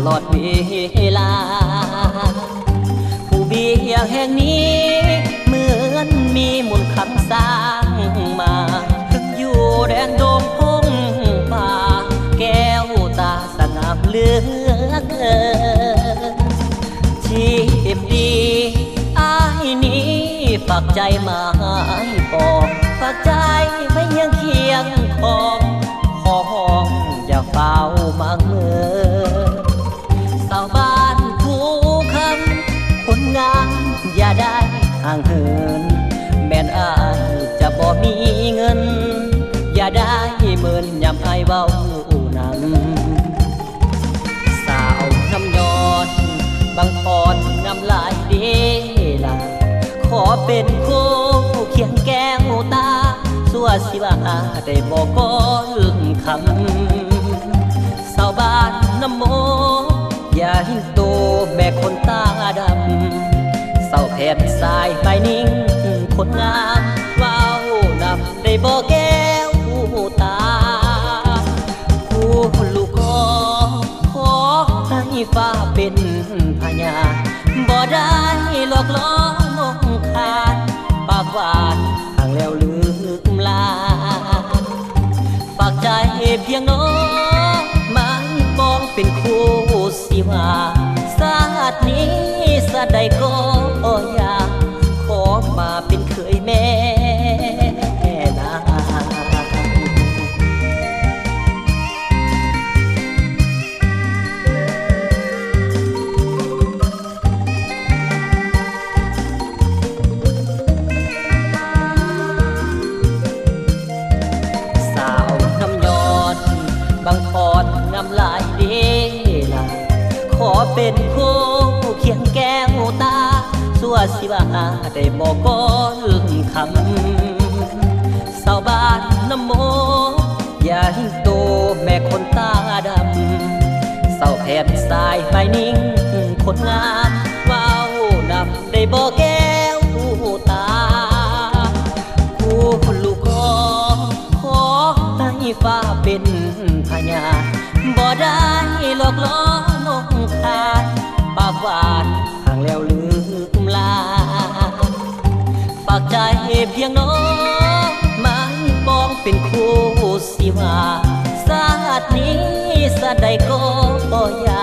ลอดเวลาผู้เบียงแห่งนี้เหมือนมีมนต์คำสร้างมาอยู่แดนโดงพงป่าแก้วตาสงามเหลือเกินชีพดีอ้ายนี้ฝากใจมาให้ปองฝากใจไว้ยังเคียงของขอห้องอย่าเฝ้ามังเมื่อสาวบ้านผู้คำคนงามอย่าได้ห่างเหินแม่นอายจะบ่มีเงินอย่าได้เมินยำไอเว้านำสาวน้ำยอดบางพรน้ำลายเดลาขอเป็นคู่เคียงแก้วตาสัวสิว่าได้บอกก้อนคำสาวบ้านน้ำโมอย่าหิ้งโตแม่คนตาดำเศร้าแผบสายไปนิ่งคนงามว้าวนำได้บอกแก้วตาผู้ลูกขอให้ฟ้าเป็นพยานบ่ได้หลอกล้อนงขาดปากหวานห่างแล้วลืมลาฝากใจเพียงน้องไม่ปองเป็นคู่สิว่าศาสตร์นี้สะใดก็อยากขอมาเป็นเคยแม่นางสาวน้ำยอดบางพรน้ำลายเดลาขอเป็นคู่เคียงแก้วตาสัวสิว่าได้บอกก้อนคำสาวบ้านน้ำโมอย่าหิ้งโตแม่คนตาดำเศร้าแผบสายไปนิ่งคนงามว้าวนำได้บอกแก้วตาผู้ลูกขอให้ฟ้าเป็นพยานบ่ได้หลอกล้อนงขาดปากหวานห่างแล้วลืมลาฝากใจเพียงน้องไม่ปองเป็นคู่สิว่าศาสตร์นี้สะใดก็อยาก